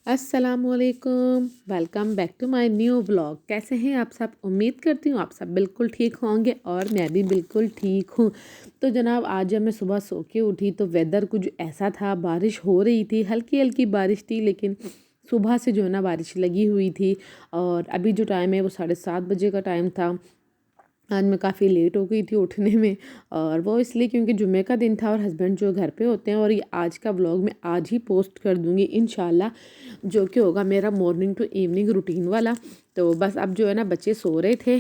अस्सलामुअलैकुम, welcome back to my new vlog. कैसे हैं आप सब? उम्मीद करती हूँ आप सब बिल्कुल ठीक होंगे और मैं भी बिल्कुल ठीक हूँ। तो जनाब आज जब मैं सुबह सो के उठी तो वेदर कुछ ऐसा था, बारिश हो रही थी, हल्की हल्की बारिश थी, लेकिन सुबह से जो है ना बारिश लगी हुई थी। और अभी जो टाइम है वो 7:30 बजे का टाइम था। आज मैं काफ़ी लेट हो गई थी उठने में, और वो इसलिए क्योंकि जुम्मे का दिन था और हस्बैंड जो घर पे होते हैं। और ये आज का व्लॉग मैं आज ही पोस्ट कर दूँगी इंशाल्लाह, जो कि होगा मेरा मॉर्निंग टू इवनिंग रूटीन वाला। तो बस अब जो है ना बच्चे सो रहे थे,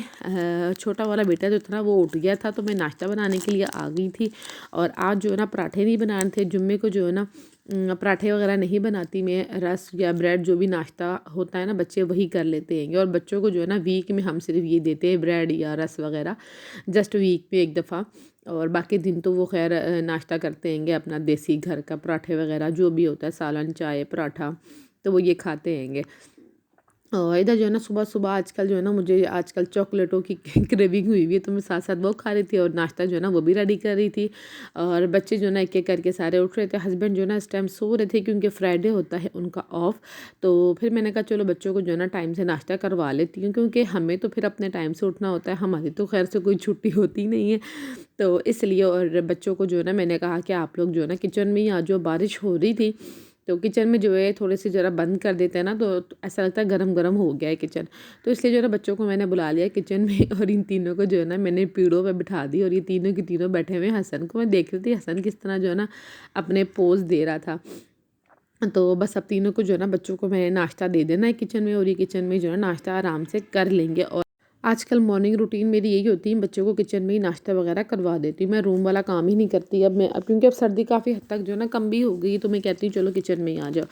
छोटा वाला बेटा जो था ना वो उठ गया था, तो मैं नाश्ता बनाने के लिए आ गई थी। और आज जो है ना पराठे नहीं बनाने थे, जुम्मे को जो है ना पराठे वगैरह नहीं बनाती मैं, रस या ब्रेड जो भी नाश्ता होता है ना बच्चे वही कर लेते हैं। और बच्चों को जो है ना वीक में हम सिर्फ ये देते हैं, ब्रेड या रस वगैरह, जस्ट वीक में एक दफ़ा। और बाकी दिन तो वो खैर नाश्ता करते हैंगे अपना देसी घर का, पराठे वगैरह जो भी होता है, सालन चाय पराठा, तो वो ये खाते हैंगे। और इधर जो है ना सुबह सुबह आजकल जो है ना मुझे आजकल चॉकलेटों की क्रेविंग हुई हुई है, तो मैं साथ साथ वो खा रही थी और नाश्ता जो है ना वो भी रेडी कर रही थी। और बच्चे जो है ना एक एक करके सारे उठ रहे थे। हस्बैंड जो है ना इस टाइम सो रहे थे क्योंकि फ्राइडे होता है उनका ऑफ। तो फिर मैंने कहा चलो बच्चों को जो है ना टाइम से नाश्ता करवा लेती हूँ, क्योंकि हमें तो फिर अपने टाइम से उठना होता है, हमारी तो खैर से कोई छुट्टी होती नहीं है। तो इसलिए और बच्चों को जो है ना मैंने कहा कि आप लोग जो है ना किचन में ही आ जाओ। बारिश हो रही थी तो किचन में जो है थोड़े से ज़रा बंद कर देते हैं ना, तो ऐसा लगता है गरम गरम हो गया है किचन। तो इसलिए जो है ना बच्चों को मैंने बुला लिया किचन में और इन तीनों को जो है ना मैंने पीढ़ों पे बिठा दी, और ये तीनों के तीनों बैठे हुए हैं। हसन को मैं देख रही थी, हसन किस तरह जो है ना अपने पोज दे रहा था। तो बस अब तीनों को जो है ना बच्चों को मैंने नाश्ता दे देना है किचन में, और ये किचन में जो है नाश्ता आराम से कर लेंगे। और आजकल मॉर्निंग रूटीन मेरी यही होती है, बच्चों को किचन में ही नाश्ता वगैरह करवा देती हूँ। मैं रूम वाला काम ही नहीं करती अब क्योंकि अब सर्दी काफ़ी हद तक जो है ना कम भी हो गई, तो मैं कहती हूँ चलो किचन में ही आ जाओ।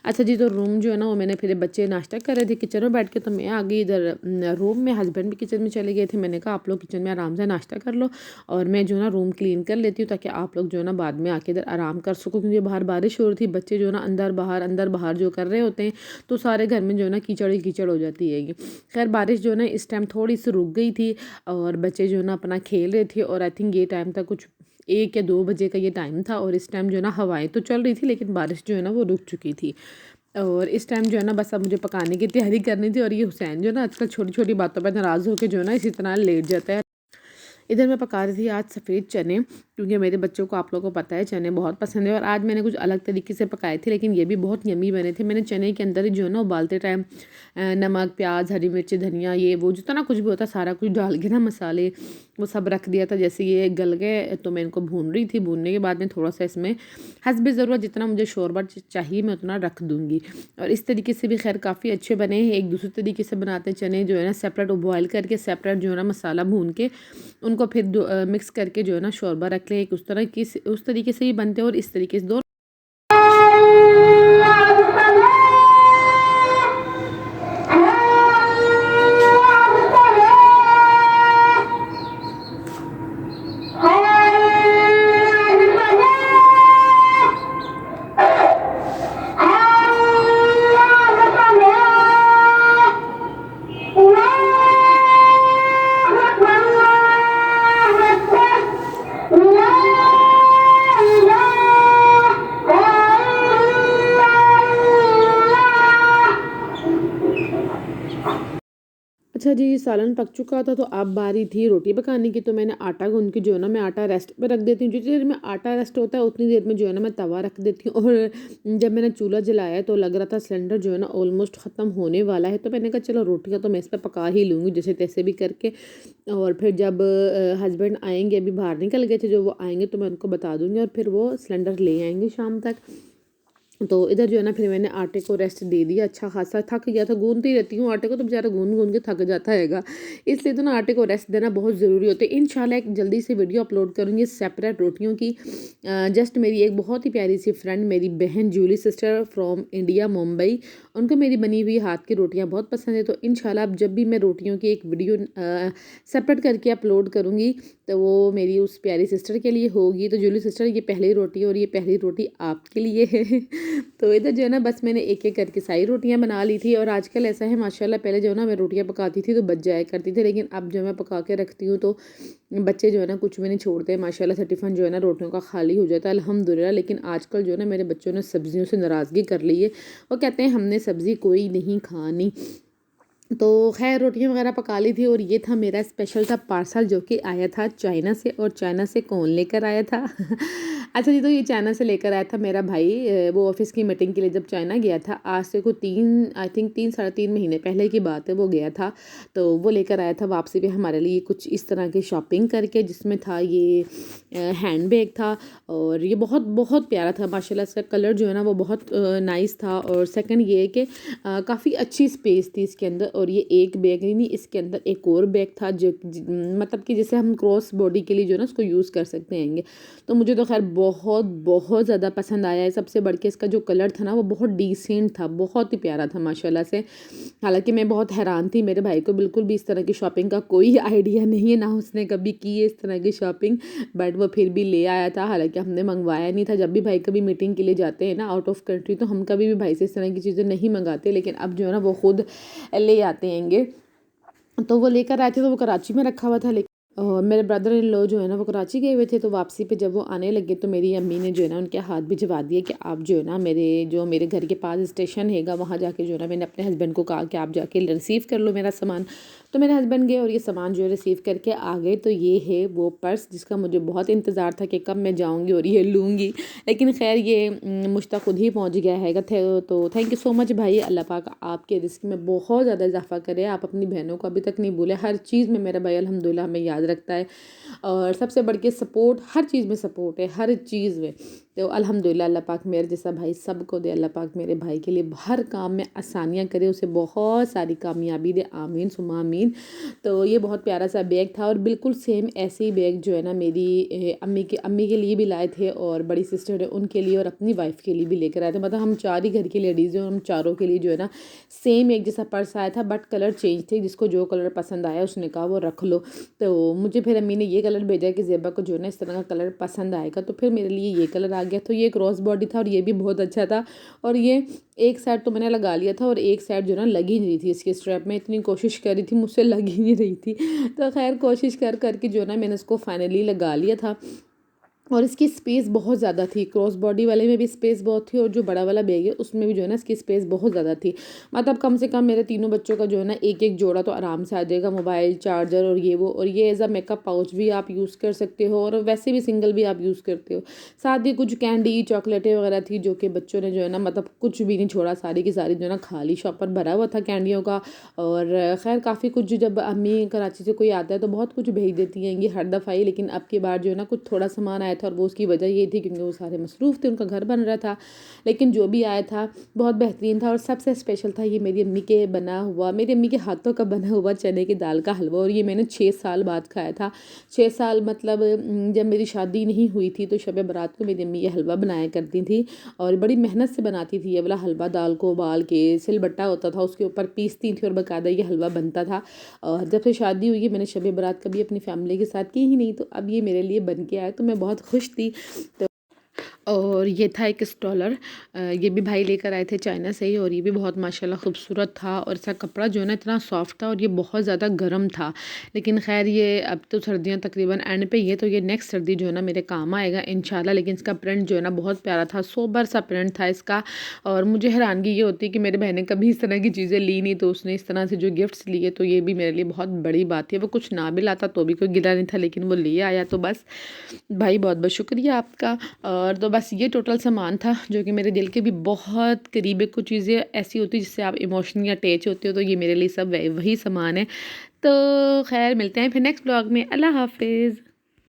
अच्छा जी, तो रूम जो है ना वो मैंने फिर बच्चे नाश्ता कर रहे थे किचन में बैठ के, तो मैं आ गई इधर रूम में। हस्बैंड भी किचन में चले गए थे। मैंने कहा आप लोग किचन में आराम से नाश्ता कर लो और मैं जो है ना रूम क्लीन कर लेती हूँ, ताकि आप लोग जो है ना बाद में आके इधर आराम कर सको, क्योंकि बाहर बारिश हो रही थी। बच्चे जो है ना अंदर बाहर जो कर रहे होते हैं, तो सारे घर में जो है ना कीचड़ ही कीचड़ हो जाती है। खैर बारिश जो है ना इस टाइम थोड़ी सी रुक गई थी, और बच्चे जो है ना अपना खेल रहे थे। और आई थिंक ये टाइम था कुछ 1 या 2 बजे का ये टाइम था, और इस टाइम जो है ना हवाएं तो चल रही थी, लेकिन बारिश जो है ना वो रुक चुकी थी। और इस टाइम जो है ना बस अब मुझे पकाने की तैयारी करनी थी। और ये हुसैन जो है ना आजकल छोटी छोटी बातों पर नाराज़ होकर जो है ना इसी तरह लेट जाता है। इधर मैं पका रही थी आज सफ़ेद चने, क्योंकि मेरे बच्चों को आप लोगों को पता है चने बहुत पसंद है। और आज मैंने कुछ अलग तरीके से पकाए थे, लेकिन ये भी बहुत यमी बने थे। मैंने चने के अंदर ही जो है ना उबालते टाइम नमक, प्याज, हरी मिर्ची, धनिया, ये वो जितना कुछ भी होता है सारा कुछ डाल के ना मसाले वो सब रख दिया था। जैसे ये गल गए तो मैं इनको भून रही थी। भूनने के बाद में थोड़ा सा इसमें हस्ब ज़रूरत जितना मुझे शोरबा चाहिए मैं उतना रख दूँगी। और इस तरीके से भी खैर काफ़ी अच्छे बने हैं। एक दूसरे तरीके से बनाते हैं चने जो है ना सेपरेट बॉयल करके, सेपरेट जो है ना मसाला भून के उनको फिर मिक्स करके जो है ना शोरबा रख लें। एक उस तरीके से ही बनते हैं, और इस तरीके से दोनों। अच्छा जी, सालन पक चुका था, तो अब बारी थी रोटी पकाने की। तो मैंने आटा गूँध के जो है ना मैं आटा रेस्ट पे रख देती हूँ। जितनी देर में आटा रेस्ट होता है उतनी देर में जो है ना मैं तवा रख देती हूँ। और जब मैंने चूल्हा जलाया तो लग रहा था सिलेंडर जो है ना ऑलमोस्ट ख़त्म होने वाला है, तो मैंने कहा चलो रोटियाँ तो मैं इस पे पका ही लूँगी जैसे तैसे भी करके। और फिर जब हस्बैंड आएँगे, अभी बाहर निकल गए थे, जो वो आएँगे तो मैं उनको बता दूँगी, और फिर वो सिलेंडर ले आएँगे शाम तक। तो इधर जो है ना फिर मैंने आटे को रेस्ट दे दिया। अच्छा खासा थक गया था, गूंदती रहती हूँ आटे को, तो बेचारा गूंद गूंद के थक जाता हैगा। इसलिए तो ना आटे को रेस्ट देना बहुत ज़रूरी होता है। इंशाल्लाह एक जल्दी से वीडियो अपलोड करूँगी सेपरेट रोटियों की। जस्ट मेरी एक बहुत ही प्यारी सी फ्रेंड, मेरी बहन Julie sister from India Mumbai, उनको मेरी बनी हुई हाथ की रोटियाँ बहुत पसंद है। तो इंशाल्लाह अब जब भी मैं रोटियों की एक वीडियो सेपरेट करके अपलोड करूँगी, तो वो मेरी उस प्यारी सिस्टर के लिए होगी। तो जूली सिस्टर, ये पहली रोटी और ये पहली रोटी आपके लिए है। तो इधर जो है ना बस मैंने एक एक करके सारी रोटियां बना ली थी। और आजकल ऐसा है माशाल्लाह, पहले जो है ना मैं रोटियां पकाती थी तो बच जाया करती थी, लेकिन अब जो मैं पका के रखती हूँ तो बच्चे जो है ना कुछ भी नहीं छोड़ते माशाल्लाह से, टिफ़िन जो है ना रोटियों का खाली हो जाता है अल्हम्दुलिल्लाह। लेकिन आजकल जो है ना मेरे बच्चों ने सब्जियों से नाराज़गी कर ली है, वो कहते हैं हमने सब्ज़ी कोई नहीं खानी। तो खैर रोटियां वगैरह पका ली थी। और ये था मेरा स्पेशल सा पार्सल जो कि आया था चाइना से। और चाइना से कौन लेकर आया था? अच्छा जी, तो ये चाइना से लेकर आया था मेरा भाई। वो ऑफिस की मीटिंग के लिए जब चाइना गया था, आज से को 3 आई थिंक 3 साढ़े 3 महीने पहले की बात है, वो गया था। तो वो लेकर आया था वापसी पे हमारे लिए कुछ इस तरह की शॉपिंग करके, जिसमें था ये हैंड बैग था। और ये बहुत बहुत प्यारा था माशाल्लाह, इसका कलर जो है ना वो बहुत नाइस था। और सेकंड ये है कि काफ़ी अच्छी स्पेस थी इसके अंदर। और ये एक बैग ही नहीं, इसके अंदर एक और बैग था जो मतलब कि जैसे हम क्रॉस बॉडी के लिए जो है ना उसको यूज़ कर सकते हैं। तो मुझे तो खैर बहुत बहुत ज़्यादा पसंद आया है। सबसे बढ़ के इसका जो कलर था ना वो बहुत डिसेंट था, बहुत ही प्यारा था माशाल्लाह से। हालांकि मैं बहुत हैरान थी, मेरे भाई को बिल्कुल भी इस तरह की शॉपिंग का कोई आइडिया नहीं है, ना उसने कभी की है इस तरह की शॉपिंग, बट वो फिर भी ले आया था। हालांकि हमने मंगवाया नहीं था। जब भी भाई कभी मीटिंग के लिए जाते हैं ना आउट ऑफ कंट्री, तो हम कभी भी भाई से इस तरह की चीज़ें नहीं मंगाते, लेकिन अब जो है ना वो खुद ले आते हैंगे। तो वो लेकर आए थे, तो वो कराची में रखा हुआ था। लेकिन और मेरे ब्रदर इन लॉ जो है ना वो कराची गए हुए थे, तो वापसी पे जब वो आने लगे तो मेरी अम्मी ने जो है ना उनके हाथ भिजवा दिए कि आप जो है ना मेरे घर के पास स्टेशन हैगा, वहाँ जाके जो है ना मैंने अपने हस्बैंड को कहा कि आप जाके रिसीव कर लो मेरा सामान। तो मेरे हस्बैंड गए और ये सामान जो है रिसीव करके आ गए। तो ये है वो पर्स जिसका मुझे बहुत इंतज़ार था कि कब मैं जाऊँगी और ये लूँगी, लेकिन खैर ये मुझ तक खुद ही पहुँच गया हैगा। तो थैंक यू सो मच भाई, अल्लाह पाक आपके रिस्क में बहुत ज़्यादा इजाफा करे। आप अपनी बहनों को अभी तक नहीं भूले, हर चीज़ में मेरा भाई अल्हम्दुलिल्लाह हमें याद रखता है। और सबसे बढ़ के सपोर्ट, हर चीज़ में सपोर्ट है, हर चीज़ में। तो अल्हम्दुलिल्लाह अल्लाह पाक मेरे जैसा भाई सबको दे। अल्लाह पाक मेरे भाई के लिए हर काम में आसानियाँ करे, उसे बहुत सारी कामयाबी दे, आमीन सुमा आमीन। तो ये बहुत प्यारा सा बैग था। और बिल्कुल सेम ऐसे ही बैग जो है ना मेरी अम्मी के लिए भी लाए थे, और बड़ी सिस्टर है उनके लिए, और अपनी वाइफ के लिए भी लेकर आए थे। मतलब हम 4 ही घर की लेडीज़ हैं और हम चारों के लिए जो है ना सेम एक जैसा पर्स आया था, बट कलर चेंज थे। जिसको जो कलर पसंद आया उसने कहा वो रख लो। तो मुझे फिर अम्मी ने ये कलर भेजा कि ज़ेबा को जो है ना इस तरह का कलर पसंद आएगा, तो फिर मेरे लिए ये कलर आ गया। तो ये क्रॉस बॉडी था और ये भी बहुत अच्छा था। और ये एक साइड तो मैंने लगा लिया था और एक साइड जो है ना लगी नहीं रही थी इसके स्ट्रैप में, इतनी कोशिश कर रही थी मुझसे लग ही नहीं रही थी। तो खैर कोशिश कर करके जो है ना मैंने इसको फाइनली लगा लिया था। और इसकी स्पेस बहुत ज़्यादा थी, क्रॉस बॉडी वाले में भी स्पेस बहुत थी, और जो बड़ा वाला बैग है उसमें भी जो है ना इसकी स्पेस बहुत ज़्यादा थी। मतलब कम से कम मेरे तीनों बच्चों का जो है ना एक एक जोड़ा तो आराम से आ जाएगा, मोबाइल चार्जर और ये वो। और ये एज अ मेकअप पाउच भी आप यूज़ कर सकते हो, और वैसे भी सिंगल भी आप यूज़ करते हो। साथ ही कुछ कैंडी चॉकलेटें वगैरह थी जो कि बच्चों ने जो है ना मतलब कुछ भी नहीं छोड़ा, सारी की सारी जो है ना खाली शॉपर भरा हुआ था कैंडियों का। और खैर काफ़ी कुछ, जब अम्मी कराची से कोई आता है तो बहुत कुछ भेज देती हैं ये हर दफ़ा ही, लेकिन अब की बार जो है ना कुछ थोड़ा सामान आया था। और वो उसकी वजह ये थी क्योंकि वो सारे मसरूफ़ थे, उनका घर बन रहा था। लेकिन जो भी आया था बहुत बेहतरीन था। और सबसे स्पेशल था ये मेरी अम्मी के बना हुआ, मेरी अम्मी के हाथों का बना हुआ चने की दाल का हलवा। और ये मैंने 6 साल बाद खाया था। 6 साल मतलब जब मेरी शादी नहीं हुई थी तो शब बारात को मेरी अम्मी ये हलवा बनाया करती थी, और बड़ी मेहनत से बनाती थी ये वाला हलवा। दाल को उबाल के सिलबट्टा होता था उसके ऊपर पीसती थी और बाकायदा ये हलवा बनता था। और जब से शादी हुई है मैंने शब बारात कभी अपनी फैमिली के साथ की ही नहीं, तो अब ये मेरे लिए बन के आया तो मैं बहुत खुश थी। तो और ये था एक स्टॉलर, ये भी भाई लेकर आए थे चाइना से ही, और ये भी बहुत माशाल्लाह खूबसूरत था। और इसका कपड़ा जो है ना इतना सॉफ्ट था, और ये बहुत ज़्यादा गर्म था। लेकिन खैर ये अब तो सर्दियाँ तकरीबन एंड पे ही है, तो ये नेक्स्ट सर्दी जो है ना मेरे काम आएगा इंशाल्लाह। लेकिन इसका प्रिंट जो है ना बहुत प्यारा था, सोबर सा प्रिंट था इसका। और मुझे हैरानगी ये होती है कि मेरे बहनें कभी इस तरह की चीज़ें ली नहीं, तो उसने इस तरह से जो गिफ्ट्स लिए, तो ये भी मेरे लिए बहुत बड़ी बात है। वो कुछ ना भी लाता तो भी कोई गिला नहीं था, लेकिन वो ले आया, तो बस भाई बहुत बहुत शुक्रिया आपका। और तो बस ये टोटल सामान था जो कि मेरे दिल के भी बहुत करीब है। कुछ चीज़ें ऐसी होती है जिससे आप इमोशनली अटैच होते हो, तो ये मेरे लिए सब वही सामान है। तो खैर मिलते हैं फिर नेक्स्ट ब्लॉग में। अल्लाह हाफिज़।